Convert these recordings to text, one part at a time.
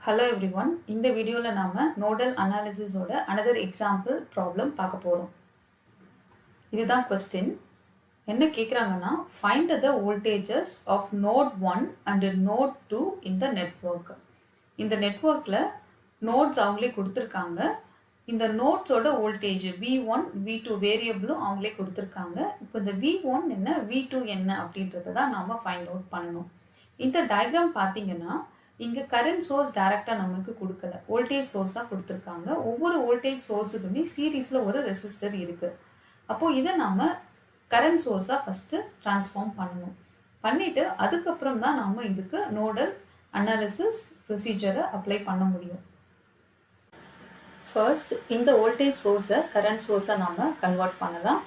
Hello everyone. இந்த வீடியோல நாம நோடல் அனாலிசிஸோட another example problem பார்க்க போறோம். இதுதான் question. என்ன கேக்குறாங்கன்னா find the voltages of node 1 and node 2 in the network. இந்த நெட்வொர்க்ல நோட்ஸ் அவங்களே கொடுத்திருக்காங்க. இந்த நோட்ஸோட வோல்டேஜ் V1, V2 வேரியபிளும் அவங்களே கொடுத்திருக்காங்க. இப்போ இந்த V1 என்ன, V2 என்ன அப்படின்றத தான் நாம ஃபைண்ட் அவுட் பண்ணணும். இந்த டயக்ராம் பாத்தீங்கன்னா இங்க கரண்ட் சோர்ஸ் டைரக்டா நமக்கு கொடுக்கல, வோல்டேஜ் சோர்ஸா கொடுத்திருக்காங்க. ஒவ்வொரு வோல்டேஜ் சோர்ஸுக்குமே சீரிஸ்ல ஒரு ரெசிஸ்டர் இருக்கு. அப்போ இதை நாம கரண்ட் சோர்ஸா ஃபர்ஸ்ட் டிரான்ஸ்ஃபார்ம் பண்ணணும். பண்ணிட்டு அதுக்கப்புறம் தான் நாம இதுக்கு நோடல் அனாலிசிஸ் ப்ரொசீஜரை அப்ளை பண்ண முடியும். ஃபர்ஸ்ட் இந்த வோல்டேஜ் சோர்ஸை கரண்ட் சோர்ஸா நாம கன்வெர்ட் பண்ணலாம்.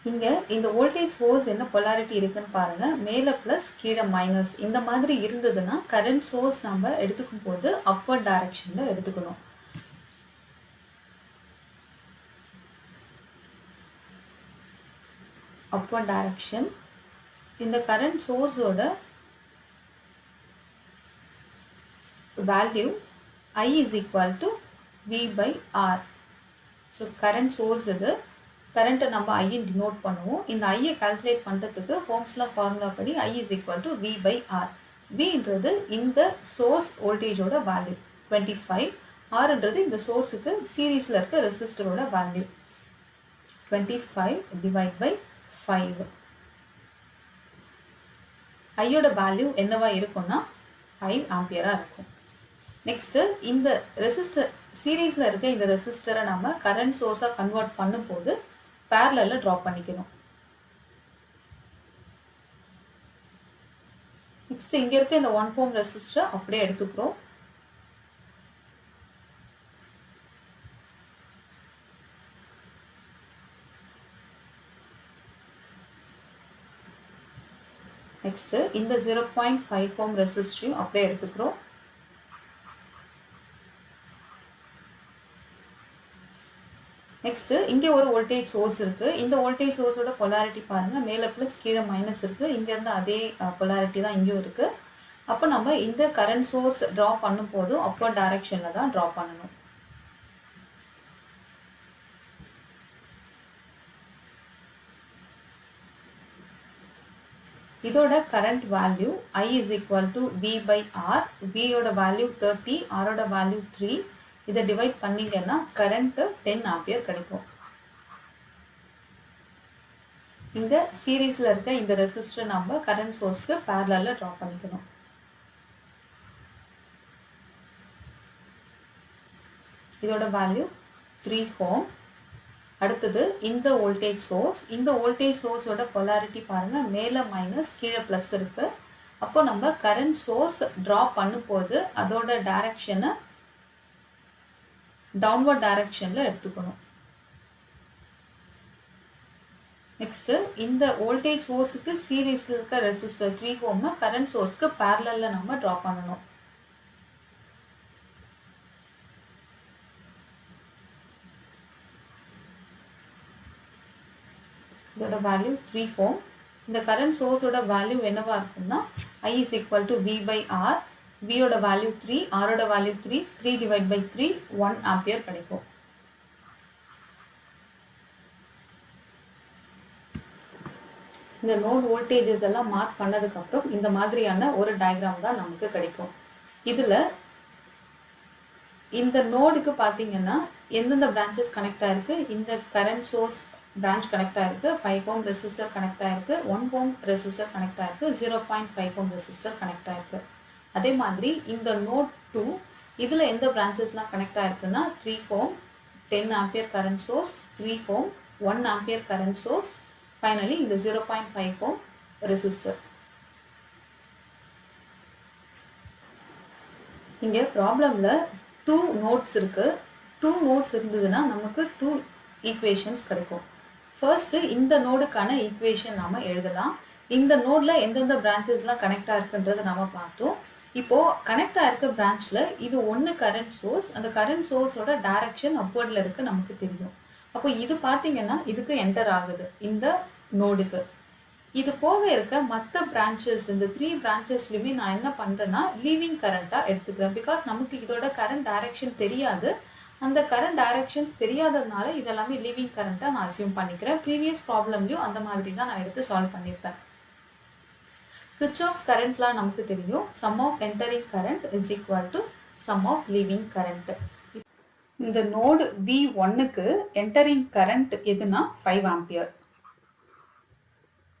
இங்க இந்த வோல்டேஜ் சோர்ஸ் என்ன பொலாரிட்டி இருக்குன்னு பாருங்க. மேல பிளஸ் கீழே மைனஸ் இந்த மாதிரி இருந்ததுன்னா கரண்ட் சோர்ஸ் நம்ம எடுத்துக்கும் போது அப்வர்ட் டைரக்ஷன்ல எடுத்துக்கணும். Upward direction. இந்த கரண்ட் சோர்ஸோட value I is equal to V by R. So current source இது. கரண்ட்டை நம்ம ஐன்னு டினோட் பண்ணுவோம். இந்த ஐயை கால்குலேட் பண்ணுறதுக்கு ஹோம்ஸ்லா ஃபார்முலா படி I is equal to V by R. Vன்றது இந்த சோர்ஸ் வோல்டேஜோட வேல்யூ 25. Rன்றது இந்த சோர்ஸுக்கு சீரீஸில் இருக்க ரெசிஸ்டரோட வேல்யூ 25 டிவைட் பை 5. ஐயோட வேல்யூ என்னவா இருக்கும்னா 5 ஆம்பியராக இருக்கும். நெக்ஸ்ட்டு இந்த ரெசிஸ்டர் சீரீஸில் இருக்க இந்த ரெசிஸ்டரை நம்ம கரண்ட் சோர்ஸாக கன்வெர்ட் பண்ணும்போது பேரலலில் ட்ரா பண்ணிக்கணும். நெக்ஸ்ட் இங்கே இருக்க இந்த 1 ohm ரெசிஸ்டரை அப்படியே எடுத்துக்கிறோம். நெக்ஸ்ட் இந்த 0.5 ohm ரெசிஸ்டரையும் அப்படியே எடுத்துக்கிறோம். நெக்ஸ்ட் இங்கே ஒரு வோல்டேஜ் சோர்ஸ் இருக்கு. இந்த வோல்டேஜ் சோர்ஸோட பொலாரிட்டி பாருங்க, மேலே பிளஸ் கீழே மைனஸ் இருக்கு. இங்க இருந்து அதே பொலாரிட்டி தான் இங்கேயும் இருக்கு. அப்போ நம்ம இந்த கரண்ட் சோர்ஸ் ட்ரா பண்ணும் போதும் அப்பர் டைரக்ஷன்ல தான் ட்ரா பண்ணணும். இதோட current value I is equal to V by R. V யோட வேல்யூ 30, R ஓட வேல்யூ 3. இதை டிவைட் பண்ணீங்கன்னா கரண்ட் 10 ஆம்பியர் கிடைக்கும். இங்க சீரீஸ்ல இருக்க இந்த ரெசிஸ்டர் நம்ம கரண்ட் சோர்ஸ்க்கு பேரலல்ல டிரா பண்ணிக்கணும். இதோட வேல்யூ 3 ohm. அடுத்தது இந்த வோல்டேஜ் சோர்ஸ். இந்த வோல்டேஜ் சோர்ஸோட பொலாரிட்டி பாருங்க, மேலே மைனஸ் கீழே பிளஸ் இருக்கு. அப்போ நம்ம கரண்ட் சோர்ஸ் டிரா பண்ணும்போது அதோட டைரக்ஷனை டவுன்வர்ட் டைரக்ஷன்ல எடுத்துக்கணும். நெக்ஸ்ட் இந்த வோல்டேஜ் சோர்ஸுக்கு சீரீஸ்ல இருக்க ரெசிஸ்டர் 3 ohm கரண்ட் சோர்ஸ்க்கு பேரலல்ல நம்ம டிரா பண்ணணும். இதோட வேல்யூ 3 ohm. இந்த கரண்ட் சோர்ஸோட வேல்யூ என்னவா இருக்கும்னா I is equal to V by R. V ஓட வேல்யூ 3, R ஓட வேல்யூ 3, 3 டிவைட் பை 3 1 ஆம்பியர் கிடைக்கும். இந்த நோட் வோல்டேஜஸ் எல்லாம் மார்க் பண்ணதுக்கு அப்புறம் இந்த மாதிரியான ஒரு டயக்ராம் தான் நமக்கு கிடைக்கும். இதுல இந்த நோடுக்கு பாத்தீங்கன்னா எந்தெந்த பிரான்ச்சஸ் கனெக்ட் ஆயிருக்கு, இந்த கரண்ட் சோர்ஸ் பிரான்ச் கனெக்ட் ஆயிருக்கு, 5 ohm ரெசிஸ்டர் கனெக்ட் ஆயிருக்கு, 1 ohm ரெசிஸ்டர் கனெக்ட் ஆயிருக்கு, 0.5 ohm ரெசிஸ்டர் கனெக்ட் ஆயிருக்கு. அதே மாதிரி இந்த நோட் 2 இதுல எந்த பிரான்ச்சஸ்லாம் கனெக்ட் ஆயிருக்குன்னா 3 ohm 10 ampere current source, 3 ohm 1 ampere current source, finally இந்த 0.5 ohm ரெசிஸ்டர். இங்க ப்ராப்ளம்ல 2 நோட்ஸ் இருக்கு. 2 நோட்ஸ் இருந்ததுன்னா நமக்கு 2 ஈக்குவேஷன்ஸ் கிடைக்கும். ஃபர்ஸ்ட் இந்த நோடுக்கான ஈக்குவேஷன் நாம எழுதலாம். இந்த நோட்ல எந்தெந்த பிரான்ச்சஸ்லாம் கனெக்ட் ஆயிருக்குன்றதை நாம பார்த்தோம். இப்போ கனெக்ட் ஆயிருக்க பிரான்ச்ல இது ஒன்று கரண்ட் சோர்ஸ். அந்த கரண்ட் சோர்ஸோட டைரக்ஷன் அப்வர்ட்ல இருக்கு நமக்கு தெரியும். அப்போ இது பார்த்தீங்கன்னா இதுக்கு என்டர் ஆகுது இந்த நோடுக்கு. இது போக இருக்க மற்ற பிரான்ச்சஸ், இந்த 3 பிரான்ச்சஸ்லையுமே நான் என்ன பண்ணுறேன்னா லீவிங் கரண்ட்டாக எடுத்துக்கிறேன். பிகாஸ் நமக்கு இதோட கரண்ட் டைரக்ஷன் தெரியாது. அந்த கரண்ட் டைரக்ஷன்ஸ் தெரியாததுனால இதெல்லாமே லீவிங் கரண்ட்டாக நான் அசியூம் பண்ணிக்கிறேன். ப்ரீவியஸ் ப்ராப்ளம்லையும் அந்த மாதிரி தான் நான் எடுத்து சால்வ் பண்ணியிருப்பேன். கிர்ச்சாஃப்ஸ் கரண்ட் லா நமக்கு தெரியும். Sum of entering current is equal to sum of leaving current. இந்த நோடு V1க்கு என்டரிங் கரண்ட் எதுனா 5 ஆம்பியர்.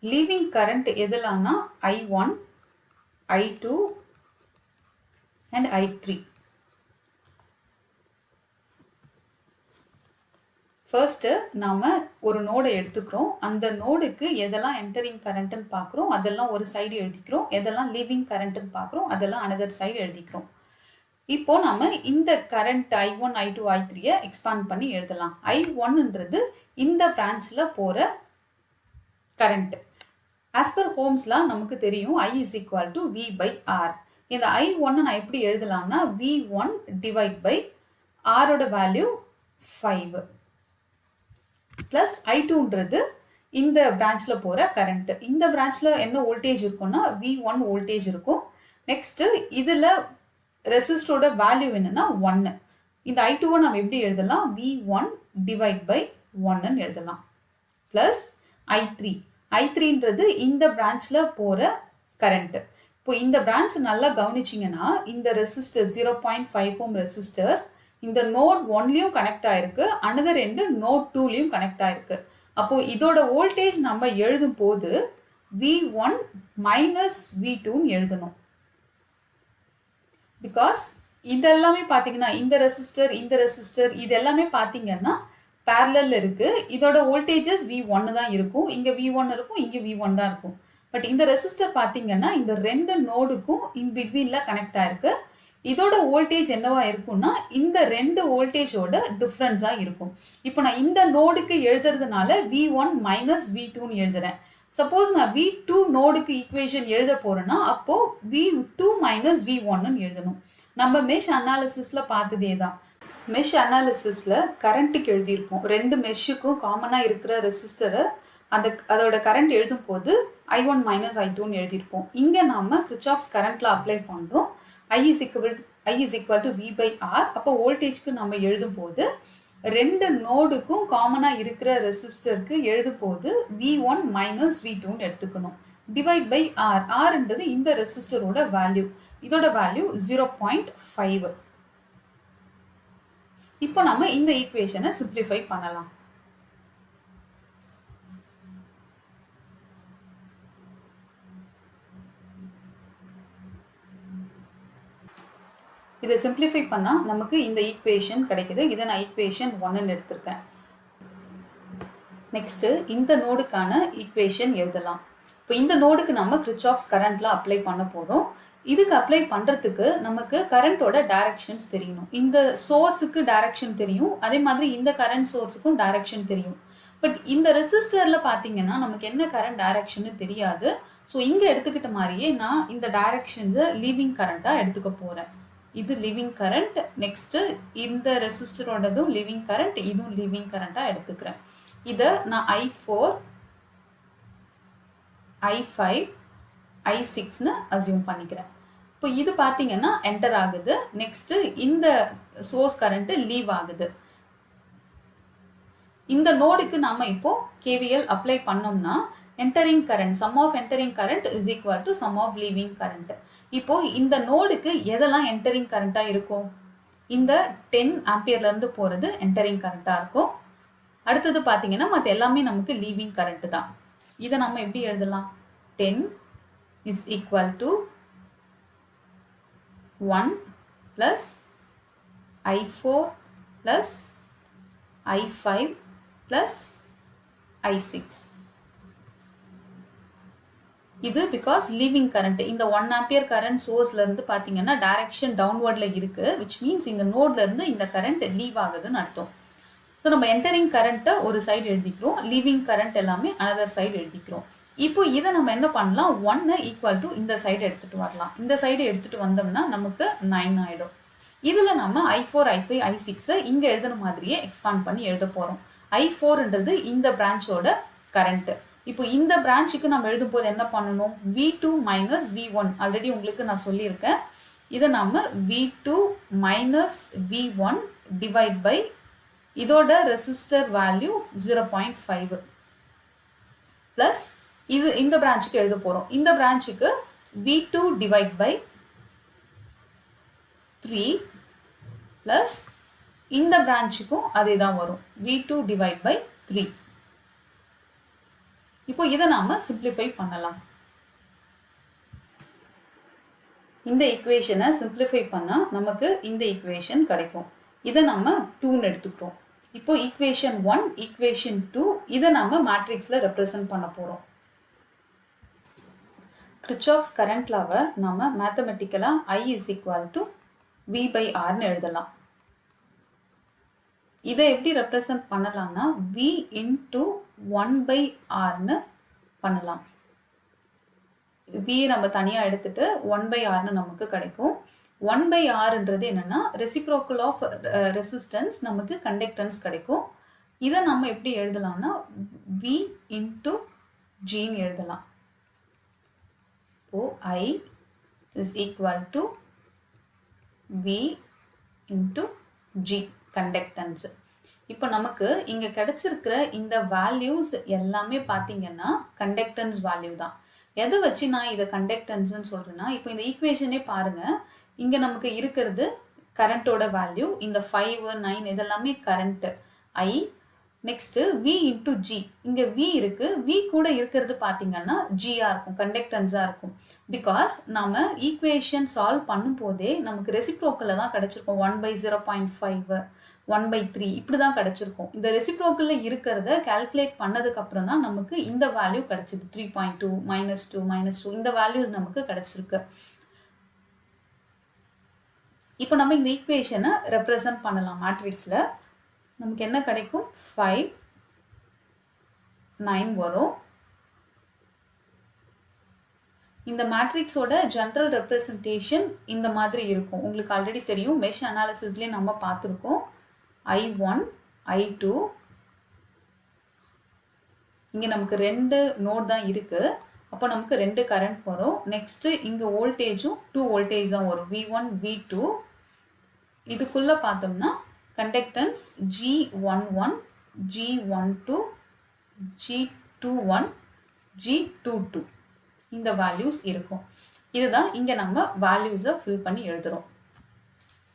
லீவிங் கரண்ட் எதுலானா I1, I2 and I3. First நாம் ஒரு நோடை எடுத்துக்கிறோம். அந்த நோடுக்கு எதெல்லாம் என்டரிங் கரண்ட்டுன்னு பார்க்குறோம் அதெல்லாம் ஒரு சைடு எழுதிக்கிறோம். எதெல்லாம் லீவிங் கரண்ட்டுன்னு பார்க்குறோம் அதெல்லாம் அனதர் சைடு எழுதிக்கிறோம். இப்போ நம்ம இந்த current I1, I2, I3 expand பண்ணி எழுதலாம். I1ன்றது இந்த பிரான்ச்சில் போகிற கரண்ட். ஆஸ் பர் ஹோம்ஸ் லா நமக்கு தெரியும் I is equal to V by R. இந்த I1 நான் எப்படி எழுதலாம்னா V1 டிவைட் பை Rோட வேல்யூ 5 ப்ளஸ் I2ன்றது இந்த பிரான்ச்சில் போகிற கரண்ட். இந்த பிரான்ச்சில் என்ன வோல்டேஜ் இருக்கும்னா V1 வோல்டேஜ் இருக்கும். நெக்ஸ்ட்டு இதில் ரெசிஸ்டரோட வேல்யூ என்னன்னா 1. இந்த I2வை நம்ம எப்படி எழுதலாம் V1 டிவைட் பை 1ன்னு எழுதலாம். ப்ளஸ் I3ன்றது இந்த பிரான்ச்சில் போகிற கரண்ட். இப்போ இந்த பிரான்ச் நல்லா கவனிச்சிங்கன்னா இந்த ரெசிஸ்டர் 0.5 ஓம் ரெசிஸ்டர் இந்த நோட் 1லையும் கனெக்ட் ஆயிருக்கு, அனதர் ரெண்டு நோட் 2லையும் கனெக்ட் ஆயிருக்கு. அப்போ இதோட வோல்டேஜ் நம்ம எழுதும் போது V1 மைனஸ் V2ன்னு எழுதணும். பிகாஸ் இதெல்லாமே பார்த்தீங்கன்னா இந்த ரெசிஸ்டர் இது எல்லாமே பார்த்தீங்கன்னா பேரலல் இருக்கு. இதோட வோல்டேஜஸ் V1 தான் இருக்கும், இங்கே V1 இருக்கும், இங்கே V1 தான் இருக்கும். பட் இந்த ரெசிஸ்டர் பார்த்தீங்கன்னா இந்த ரெண்டு நோடுக்கும் இன் பிட்வீனில் கனெக்ட் ஆயிருக்கு. இதோட வோல்டேஜ் என்னவா இருக்கும்னா இந்த ரெண்டு வோல்டேஜோட டிஃப்ரென்ஸாக இருக்கும். இப்போ நான் இந்த நோடுக்கு எழுதுறதுனால V1 மைனஸ் V2ன்னு எழுதுறேன். சப்போஸ் நான் V2 நோடுக்கு ஈக்குவேஷன் எழுத போறேன்னா அப்போ V2 மைனஸ் V1ன்னு எழுதணும். நம்ம மெஷ் அனாலிசிஸில் பார்த்ததே தான். மெஷ் அனாலிசிஸில் கரண்ட்டுக்கு எழுதியிருப்போம். ரெண்டு மெஷ்ஷுக்கும் காமனாக இருக்கிற ரெசிஸ்டரை அதோட கரண்ட் எழுதும் போது I1 மைனஸ் I2ன்னு எழுதியிருப்போம். இங்கே நாம் கிர்ச்சாஃப்ஸ் கரண்ட்டில் அப்ளை பண்ணுறோம். I is equal to V by R. அப்போ வோல்டேஜ்க்கு நம்ம எழுதும் போது ரெண்டு நோடுக்கும் காமனாக இருக்கிற ரெசிஸ்டருக்கு எழுதும் போது V1 மைனஸ் V2ன்னு எடுத்துக்கணும். Divide by R. Rன்றது இந்த ரெசிஸ்டரோட வேல்யூ, இதோட வேல்யூ 0.5. இப்போ நம்ம இந்த ஈக்குவேஷனை சிம்பிளிஃபை பண்ணலாம். இதை சிம்பிளிஃபை பண்ணால் நமக்கு இந்த ஈக்குவேஷன் கிடைக்குது. இதை நான் ஈக்குவேஷன் 1ன்னு எடுத்திருக்கேன். நெக்ஸ்ட்டு இந்த நோடுக்கான ஈக்குவேஷன் எழுதலாம். இப்போ இந்த நோடுக்கு நம்ம கிர்ச்சாஃப்ஸ் கரண்ட்ல அப்ளை பண்ண போகிறோம். இதுக்கு அப்ளை பண்ணுறதுக்கு நமக்கு கரண்ட்டோட டைரக்ஷன்ஸ் தெரியணும். இந்த சோர்ஸுக்கு டைரக்ஷன் தெரியும், அதே மாதிரி இந்த கரண்ட் சோர்ஸுக்கும் டைரக்ஷன் தெரியும். பட் இந்த ரெசிஸ்டரில் பார்த்தீங்கன்னா நமக்கு என்ன கரண்ட் டைரக்ஷன்னு தெரியாது. ஸோ இங்கே எடுத்துக்கிட்ட மாதிரியே நான் இந்த டைரக்ஷன்ஸை லீவிங் கரண்ட்டாக எடுத்துக்க போகிறேன். இது லிவிங் கரண்ட். நெக்ஸ்ட்டு இந்த ரெசிஸ்டரோடதும் லிவிங் கரண்ட், இதுவும் லிவிங் கரண்ட்டாக எடுத்துக்கிறேன். இதை நான் I4, I5, I6ன்னு அசியூம் பண்ணிக்கிறேன். இப்போ இது பார்த்தீங்கன்னா என்டர் ஆகுது. நெக்ஸ்ட்டு இந்த சோர்ஸ் கரண்ட்டு லீவ் ஆகுது. இந்த நோடுக்கு நாம் இப்போ KVL அப்ளை பண்ணோம்னா entering current, sum of entering current is equal to sum of leaving current. இப்போ இந்த நோடுக்கு எதெல்லாம் என்டரிங் கரண்ட்டாக இருக்கும்? இந்த 10 ஆம்பியர்லேருந்து போகிறது என்டரிங் கரண்ட்டாக இருக்கும். அடுத்தது பார்த்தீங்கன்னா மற்ற எல்லாமே நமக்கு லீவிங் கரண்ட்டு தான். இதை நம்ம எப்படி எழுதலாம்? 10 is equal to 1 plus I4 plus I5 plus I6. இது பிகாஸ் லீவிங் கரண்ட். இந்த 1 ஆம்பியர் கரண்ட் சோர்ஸ்லேருந்து பார்த்தீங்கன்னா டைரக்ஷன் டவுன்வர்டில் இருக்குது, விச் மீன்ஸ் இந்த நோட்லேருந்து இந்த கரண்ட் லீவ் ஆகுதுன்னு அர்த்தம். ஸோ நம்ம என்டரிங் கரண்ட்டை ஒரு சைடு எழுதிக்கிறோம், லீவிங் கரண்ட் எல்லாமே அனதர் சைடு எழுதிக்கிறோம். இப்போ இதை நம்ம என்ன பண்ணலாம், 1 ஈக்குவல் டு இந்த சைடு எடுத்துகிட்டு வரலாம். இந்த சைடு எடுத்துகிட்டு வந்தோம்னா நமக்கு 9 ஆகிடும். இதில் நம்ம I4, I5, I6 இங்கே எழுதுன மாதிரியே எக்ஸ்பாண்ட் பண்ணி எழுத போகிறோம். I4ன்றது இந்த பிரான்ச்சோட கரண்ட்டு. இப்போ இந்த பிரான்ச்சுக்கு நம்ம எழுதும் போது என்ன பண்ணணும், V2 மைனஸ் V1 ஆல்ரெடி உங்களுக்கு நான் சொல்லியிருக்கேன். இதை நம்ம V2 minus V1 divide by இதோட ரெசிஸ்டர் வேல்யூ 0.5 ப்ளஸ் இது இந்த பிரான்ச்சுக்கு எழுத போகிறோம். இந்த பிரான்ச்சுக்கு V2 டிவைட் பை 3 ப்ளஸ் இந்த பிரான்ச்சுக்கும் அதே தான் வரும், V2 டிவைட் பை 3. இப்போ இதை நாம சிம்பிளிஃபை பண்ணலாம். இந்த ஈக்குவேஷனை சிம்பிளிஃபை பண்ணால் நமக்கு இந்த ஈக்குவேஷன் கிடைக்கும். இதை நம்ம 2ன்னு எடுத்துக்கிறோம். இப்போ ஈக்குவேஷன் 1, ஈக்குவேஷன் 2 இதை நம்ம மேட்ரிக்ஸில் ரெப்ரசன்ட் பண்ண போகிறோம். கிர்ச்சாஃப்ஸ் கரண்ட் லாவை நம்ம மேத்தமெட்டிக்கலாக I is equal to V by Rன்னு எழுதலாம். இதை எப்படி ரெப்ரசன்ட் பண்ணலாம்னா V இன்ட்டு 1 பை Rன்னு பண்ணலாம். V நம்ம தனியாக எடுத்துட்டு 1 பை Rன்னு நமக்கு கிடைக்கும். 1 பை Rன்றது என்னன்னா ரெசிப்ரோக்கல் ஆஃப் ரெசிஸ்டன்ஸ், நமக்கு கண்டக்டன்ஸ் கிடைக்கும். இதை நம்ம எப்படி எழுதலாம்னா V இன்ட்டு Gன்னு எழுதலாம். இப்போ I is equal to V into G conductance. இப்போ நமக்கு இங்க கிடைச்சிருக்கிற இந்த வேல்யூஸ் எல்லாமே பார்த்தீங்கன்னா கண்டக்டன்ஸ் வேல்யூ தான். எதை வச்சு நான் இதை கண்டக்டன்ஸ்ன்னு சொல்றேன்னா, இப்போ இந்த ஈக்குவேஷனே பாருங்க, இங்க நமக்கு இருக்கிறது கரண்டோட வேல்யூ, இந்த 5, 9 இதெல்லாமே current I. Next V into G, இங்க V இருக்கு, V கூட இருக்கிறது பார்த்தீங்கன்னா G-ஆ இருக்கும், கண்டக்டன்ஸாக இருக்கும். பிகாஸ் நாம ஈக்குவேஷன் சால்வ் பண்ணும் போதே நமக்கு ரெசிப்ரோக்கலில் தான் கிடைச்சிருக்கும். 1/0.5, 1/3 இப்படி தான் கிடைச்சிருக்கும். இந்த ரெசிப்ரோக்கலில் இருக்கிறத கால்குலேட் பண்ணதுக்கு அப்புறம் தான் நமக்கு இந்த வேல்யூ கிடைச்சிது. 3.2 -2 -2 இந்த வேல்யூஸ் நமக்கு கிடைச்சிருக்கு. இப்போ நம்ம இந்த ஈக்குவேஷனை ரெப்ரசன்ட் பண்ணலாம் மேட்ரிக்ஸில். நமக்கு என்ன கிடைக்கும், 5, 9 வரும். இந்த மேட்ரிக்ஸோட ஜெனரல் ரெப்ரசன்டேஷன் இந்த மாதிரி இருக்கும். உங்களுக்கு ஆல்ரெடி தெரியும், மெஷ் அனாலிசிஸ்லேயே நம்ம பார்த்துருக்கோம். I1, I2, இங்கே நமக்கு 2 நோட் தான் இருக்குது, அப்போ நமக்கு 2 கரண்ட் வரும். நெக்ஸ்ட்டு இங்கே வோல்டேஜும் 2 வோல்டேஜ் தான் வரும், V1, V2. இதுக்குள்ளே பார்த்தோம்னா conductance G11, G12, G21, G22 இந்த வேல்யூஸ் இருக்கும். இதுதான் இங்கே நம்ம வேல்யூஸை ஃபில் பண்ணி எழுதுகிறோம்.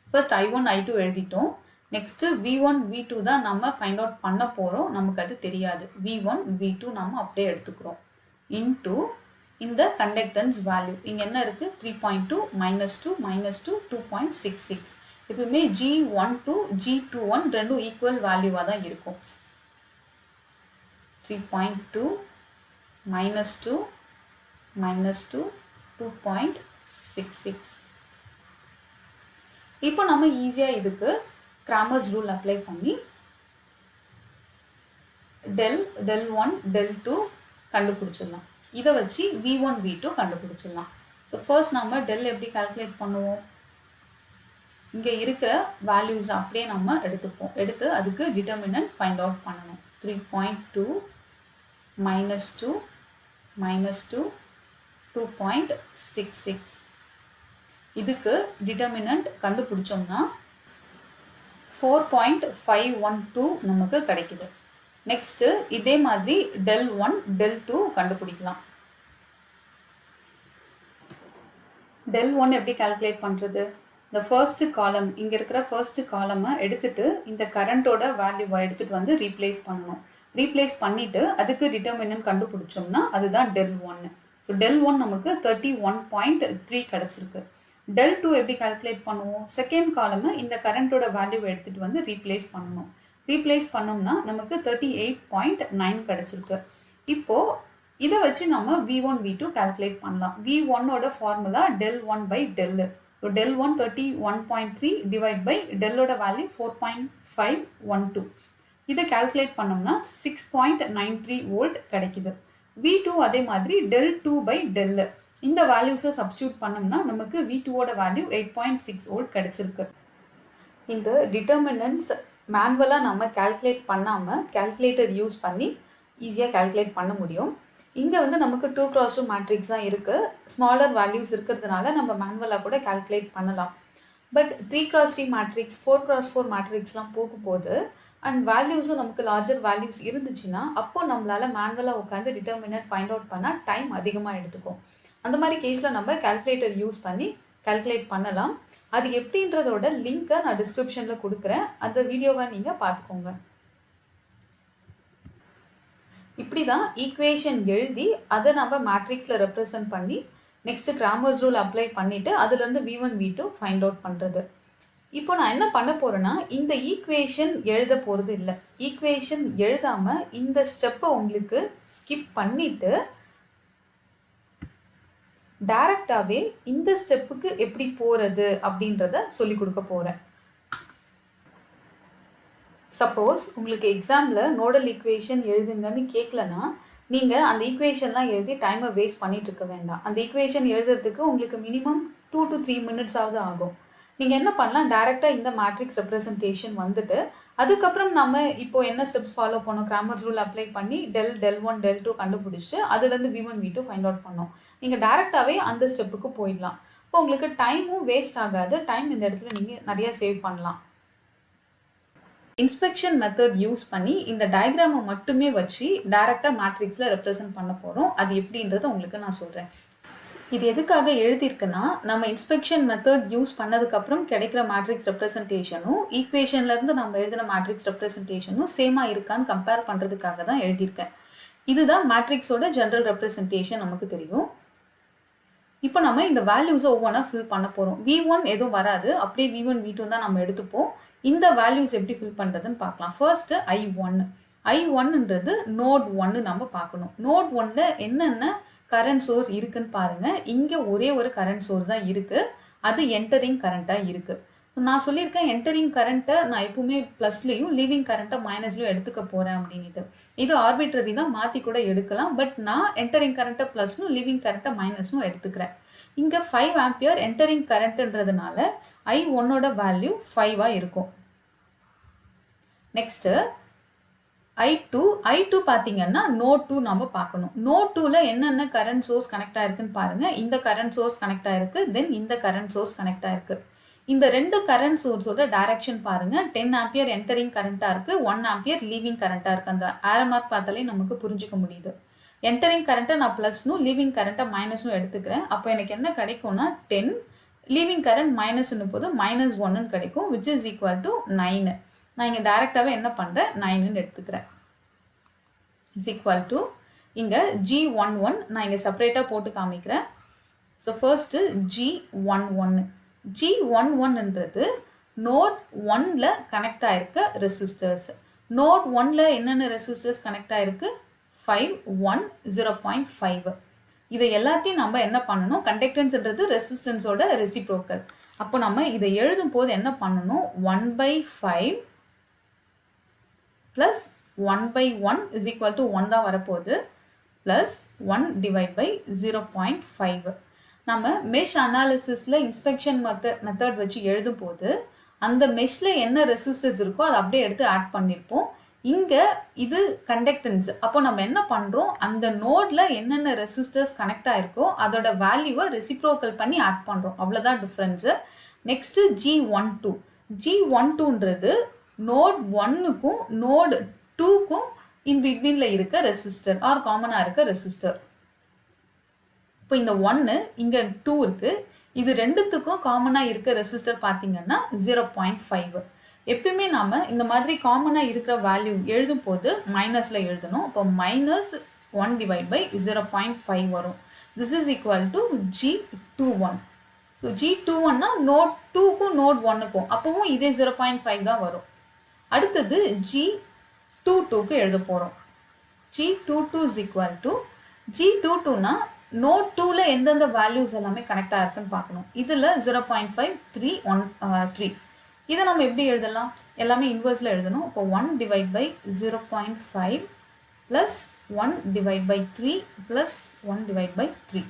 ஃபர்ஸ்ட் I1, I2 எழுதிட்டோம். நெக்ஸ்ட்டு V1, V2 தான் நம்ம ஃபைண்ட் அவுட் பண்ண போகிறோம். நமக்கு அது தெரியாது. V1, V2 நம்ம அப்படியே எடுத்துக்கிறோம். இன்டூ இந்த கண்டக்டன்ஸ் வேல்யூ இங்கே என்ன இருக்குது, 3.2 -2 -2 2.66. எப்பவுமே G12, G21 ரெண்டும் ஈக்குவல் வேல்யூவாக தான் இருக்கும். 3.2 -2 -2 2.66. இப்போ நம்ம ஈஸியாக இதுக்கு கிராமர்ஸ் ரூல் அப்ளை பண்ணி del 1 del 2 கண்டுபிடிச்சிடலாம். இதை வச்சு V1, V2 கண்டுபிடிச்சிடலாம். ஸோ ஃபர்ஸ்ட் நம்ம டெல் எப்படி கால்குலேட் பண்ணுவோம், இங்கே இருக்கிற வேல்யூஸ் அப்படியே நம்ம எடுத்துப்போம். எடுத்து அதுக்கு டிட்டர்மினன்ட் ஃபைண்ட் அவுட் பண்ணணும். 3.2 -2 -2 2.66. இதுக்கு டிட்டர்மினன்ட் கண்டுபிடிச்சோம்னா 4.512 நமக்கு கிடைக்குது. நெக்ஸ்ட்டு இதே மாதிரி del 1 del 2 கண்டுபிடிக்கலாம். del 1 எப்படி கால்குலேட் பண்ணுறது, இந்த ஃபர்ஸ்ட் காலம் இங்கே இருக்கிற ஃபர்ஸ்ட் காலமை எடுத்துட்டு இந்த கரண்ட்டோட வேல்யூவை எடுத்துகிட்டு வந்து ரீப்ளேஸ் பண்ணணும். ரீப்ளேஸ் பண்ணிவிட்டு அதுக்கு டிட்டர்மினன்ட் கண்டுபிடிச்சோம்னா அதுதான் del 1. ஸோ del 1 நமக்கு 31.3 கிடச்சிருக்கு. del 2 எப்படி கால்குலேட் பண்ணுவோம், செகண்ட் காலமை இந்த கரண்ட்டோட வேல்யூவை எடுத்துகிட்டு வந்து ரீப்ளேஸ் பண்ணணும். ரீப்ளேஸ் பண்ணோம்னா நமக்கு 38.9 கிடச்சிருக்கு. இப்போது இதை வச்சு நம்ம V1, V2 கால்குலேட் பண்ணலாம். V1ஓட formula del 1 by del. So del 1 31.3 divide by டெல்லோட வேல்யூ 4.512. இதை கால்குலேட் பண்ணோம்னா 6.93 வோல்ட் கிடைக்குது. V2 அதே மாதிரி del 2 by del. இந்த வேல்யூஸை சப்ஸ்டியூட் பண்ணோம்னா நமக்கு V2ஓட வேல்யூ 8.6 வோல்ட் கிடைச்சிருக்கு. இந்த டிட்டர்மினன்ட்ஸ் மேனுவலாக நம்ம கால்குலேட் பண்ணாமல் கால்குலேட்டர் யூஸ் பண்ணி ஈஸியாக கால்குலேட் பண்ண முடியும். இங்கே வந்து நமக்கு 2x2 மேட்ரிக்ஸ் தான் இருக்குது. ஸ்மாலர் வேல்யூஸ் இருக்கிறதுனால நம்ம மேனுவலாக கூட கால்குலேட் பண்ணலாம். பட் 3x3 மேட்ரிக்ஸ் 4x4 மேட்ரிக்ஸ்லாம் போகும்போது அண்ட் வேல்யூஸும் நமக்கு லார்ஜர் வேல்யூஸ் இருந்துச்சுன்னா அப்போ நம்மளால் மேனுவலாக உட்காந்து டிட்டர்மினன்ட் ஃபைண்ட் அவுட் பண்ணால் டைம் அதிகமாக எடுத்துக்கும். அந்த மாதிரி கேஸில் நம்ம கால்குலேட்டர் யூஸ் பண்ணி கால்குலேட் பண்ணலாம். அது எப்படின்றதோட லிங்க்கை நான் டிஸ்கிரிப்ஷனில் கொடுக்குறேன். அந்த வீடியோவை நீங்கள் பார்த்துக்கோங்க. இப்படி தான் ஈக்குவேஷன் எழுதி அதை நம்ம மேட்ரிக்ஸில் ரெப்ரசன்ட் பண்ணி நெக்ஸ்ட்டு கிராமர்ஸ் ரூல் அப்ளை பண்ணிவிட்டு அதுலேருந்து V1 V2 ஃபைண்ட் அவுட் பண்ணுறது. இப்போ நான் என்ன பண்ண போகிறேன்னா இந்த ஈக்குவேஷன் எழுத போகிறது இல்லை. ஈக்குவேஷன் எழுதாமல் இந்த ஸ்டெப்பை உங்களுக்கு ஸ்கிப் பண்ணிவிட்டு டைரக்டாகவே இந்த ஸ்டெப்புக்கு எப்படி போகிறது அப்படின்றத சொல்லி கொடுக்க போகிறேன். சப்போஸ் உங்களுக்கு எக்ஸாமில் நோடல் ஈக்குவேஷன் எழுதுங்கன்னு கேட்கலன்னா நீங்கள் அந்த ஈக்குவேஷன்லாம் எழுதி டைமை வேஸ்ட் பண்ணிட்டு இருக்க வேண்டாம். அந்த ஈக்குவேஷன் எழுதுறதுக்கு உங்களுக்கு மினிமம் 2 to 3 minutes ஆகும். நீங்கள் என்ன பண்ணலாம், டைரெக்டாக இந்த மேட்ரிக்ஸ் ரெப்ரசன்டேஷன் வந்துட்டு அதுக்கப்புறம் நம்ம இப்போ என்ன ஸ்டெப்ஸ் ஃபாலோ பண்ணோம், கிராமர்ஸ் ரூல் அப்ளை பண்ணி del1 del2 கண்டுபிடிச்சிட்டு அதுலேருந்து V1 V2 ஃபைண்ட் அவுட் பண்ணோம். நீங்கள் டைரெக்டாகவே அந்த ஸ்டெப்புக்கு போயிடலாம். இப்போ உங்களுக்கு டைமும் வேஸ்ட் ஆகாது. டைம் இந்த இடத்துல நீங்கள் நிறையா சேவ் பண்ணலாம். இன்ஸ்பெக்ஷன் மெத்தட் யூஸ் பண்ணி இந்த டயக்ராமை மட்டுமே வச்சு டைரெக்டாக மேட்ரிக்ஸில் ரெப்ரசன்ட் பண்ண போகிறோம். அது எப்படின்றத உங்களுக்கு நான் சொல்கிறேன். இது எதுக்காக எழுதியிருக்குன்னா நம்ம இன்ஸ்பெக்ஷன் மெத்தட் யூஸ் பண்ணதுக்கப்புறம் கிடைக்கிற மேட்ரிக்ஸ் ரெப்ரசன்டேஷனும் ஈக்குவேஷன்லேருந்து நம்ம எழுதின மேட்ரிக்ஸ் ரெப்ரசன்டேஷனும் சேமாக இருக்கான்னு கம்பேர் பண்ணுறதுக்காக தான் எழுதியிருக்கேன். இதுதான் மேட்ரிக்ஸோட ஜென்ரல் ரெப்ரசன்டேஷன் நமக்கு தெரியும். இப்போ நம்ம இந்த வேல்யூஸை ஒவ்வொன்றா ஃபில் பண்ண போகிறோம். V1 எதுவும் வராது, அப்படியே V1 V2 தான் நம்ம எடுத்துப்போம். இந்த வேல்யூஸ் எப்படி ஃபில் பண்ணுறதுன்னு பார்க்கலாம். ஃபர்ஸ்ட்டு I1ன்றது நோட் 1 நம்ம பார்க்கணும். நோட் 1ல் என்னென்ன கரண்ட் சோர்ஸ் இருக்குன்னு பாருங்கள். இங்கே ஒரே ஒரு கரண்ட் சோர்ஸ் தான் இருக்குது, அது என்டரிங் கரண்ட்டாக இருக்குது. நான் சொல்லியிருக்கேன் என்டரிங் கரண்ட்டை நான் எப்பவுமே ப்ளஸ்லையும் லீவிங் கரண்ட்டை மைனஸ்லையும் எடுத்துக்க போகிறேன் அப்படின்ட்டு. இது ஆர்பிட்ரரி தான், மாற்றி கூட எடுக்கலாம். பட் நான் என்டரிங் கரண்ட்டை ப்ளஸ்னும் லீவிங் கரண்ட்டை மைனஸ்னும் எடுத்துக்கிறேன். இங்கே 5 ஆம்பியர் என்டரிங் கரண்ட்டுன்றதுனால I1ஓட வேல்யூ 5ஆக இருக்கும். நெக்ஸ்ட்டு I2 பார்த்தீங்கன்னா நோட் 2 நம்ம பார்க்கணும். நோட் 2ல் என்னென்ன கரண்ட் சோர்ஸ் கனெக்ட் ஆயிருக்குன்னு பாருங்கள். இந்த கரண்ட் சோர்ஸ் கனெக்ட் ஆயிருக்கு, தென் இந்த கரண்ட் சோர்ஸ் கனெக்ட் ஆயிருக்கு. இந்த ரெண்டு கரண்ட் சோர்ஸோட டைரக்ஷன் பாருங்கள். 10 ஆம்பியர் என்டரிங் கரண்ட்டாக இருக்குது, 1 ஆம்பியர் லீவிங் கரண்ட்டாக இருக்குது. அந்த ஆரோ மார்க் பார்த்தாலே நமக்கு புரிஞ்சிக்க முடியுது. என்டரிங் கரண்ட்டை நான் ப்ளஸ்னும் லீவிங் கரண்ட்டை மைனஸ்னும் எடுத்துக்கிறேன். அப்போ எனக்கு என்ன கிடைக்கும்னா 10, லீவிங் கரண்ட் மைனஸ்னு போது -1ன்னு கிடைக்கும், விச் இஸ் ஈக்குவல் டு 9. நான் இங்கே டைரெக்டாகவே என்ன பண்ணுறேன், 9ன்னு எடுத்துக்கிறேன். இஸ் ஈக்குவல் டு இங்கே G11 நான் இங்கே செப்பரேட்டாக போட்டு காமிக்கிறேன். ஸோ ஃபர்ஸ்ட்டு G11ன்றது நோட் 1ல் கனெக்ட் ஆகிருக்க ரெசிஸ்டர்ஸ். நோட் 1ல் என்னென்ன ரெசிஸ்டர்ஸ் கனெக்ட் ஆகிருக்கு, 5, 1, 0.5. இதை எல்லாத்தையும் நம்ம என்ன பண்ணணும், கண்டக்டன்ஸ்ன்றது ரெசிஸ்டன்ஸோட ரெசிப்ரோக்கல். அப்போ நம்ம இதை எழுதும் போது என்ன பண்ணணும், 1/5 ப்ளஸ் 1/1 இஸ் ஈக்குவல் டு 1 தான் வரப்போகுது, ப்ளஸ் 1/0.5. நம்ம மெஷ் அனாலிசிஸில் இன்ஸ்பெக்ஷன் மெத்தட் வச்சு எழுதும் போது அந்த மெஷ்ல என்ன ரெசிஸ்டர்ஸ் இருக்கோ அதை அப்படியே எடுத்து ஆட் பண்ணியிருப்போம். இங்கே இது கண்டக்டன்ஸ். அப்போ நம்ம என்ன பண்ணுறோம், அந்த நோடில் என்னென்ன ரெசிஸ்டர்ஸ் கனெக்ட் ஆகிருக்கோ அதோட வேல்யூவை ரெசிப்ரோக்கல் பண்ணி ஆட் பண்ணுறோம். அவ்வளோதான் டிஃப்ரென்ஸு. நெக்ஸ்ட்டு G12ன்றது நோட் 1க்கும் நோட் 2க்கும் இன் பிட்வீனில் இருக்க ரெசிஸ்டர் ஆர் காமனாக இருக்க ரெசிஸ்டர். இப்போ இந்த 1 இங்கே 2 இருக்குது, இது ரெண்டுத்துக்கும் காமனாக இருக்க ரெசிஸ்டர் பார்த்தீங்கன்னா 0.5. எப்பயுமே நாம் இந்த மாதிரி காமனாக இருக்கிற வேல்யூ எழுதும் போது மைனஸில் எழுதணும். இப்போ -1/0.5 வரும். This is equal to G21. So G21னா நோட் 2க்கும் நோட் 1க்கும், அப்போவும் இதே 0.5 தான் வரும். அடுத்தது G22க்கு எழுத போகிறோம். G22 இஸ் ஈக்குவல் டு G22னா நோட் 2ல் எந்தெந்த வேல்யூஸ் எல்லாமே கனெக்ட் ஆகிருக்குன்னு பார்க்கணும். இதில் 0.5, 3, 1, 3. இதை நம்ம எப்படி எழுதலாம், எல்லாமே இன்வர்ஸில் எழுதணும். இப்போ 1/0.5 ப்ளஸ் 1/3 ப்ளஸ் 1/3.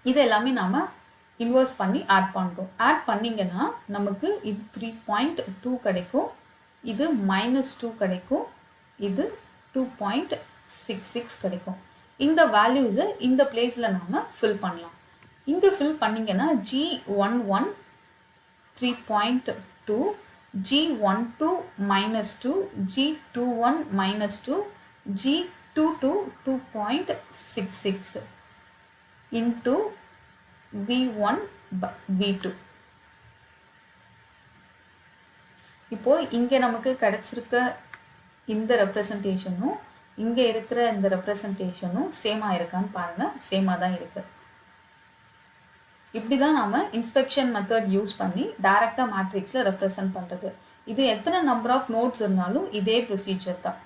இது எல்லாமே நாம் இன்வர்ஸ் பண்ணி ஆட் பண்ணுறோம். ஆட் பண்ணிங்கன்னா நமக்கு இது 3.2 கிடைக்கும், இது -2 கிடைக்கும், இது 2.3 66 கிடைக்கும். இந்த வேல்யூஸை இந்த பிளேஸில் நம்ம ஃபில் பண்ணலாம். இங்கே ஃபில் பண்ணிங்கன்னா G11 3.2, G12 -2, G21 -2, G22 2.66 into V1 V2. இப்போ இங்கே நமக்கு கிடைச்சிருக்க இந்த ரெப்ரசன்டேஷனும் இங்கே இருக்கிற இந்த ரெப்ரசன்டேஷனும் சேமாக இருக்கான்னு பாருங்கள். சேமாக தான் இருக்குது. இப்படி தான் நாம் இன்ஸ்பெக்ஷன் மெத்தட் யூஸ் பண்ணி டைரெக்டாக மேட்ரிக்ஸில் ரெப்ரசன்ட் பண்ணுறது. இது எத்தனை நம்பர் ஆஃப் நோட்ஸ் இருந்தாலும் இதே ப்ரொசீஜர் தான்.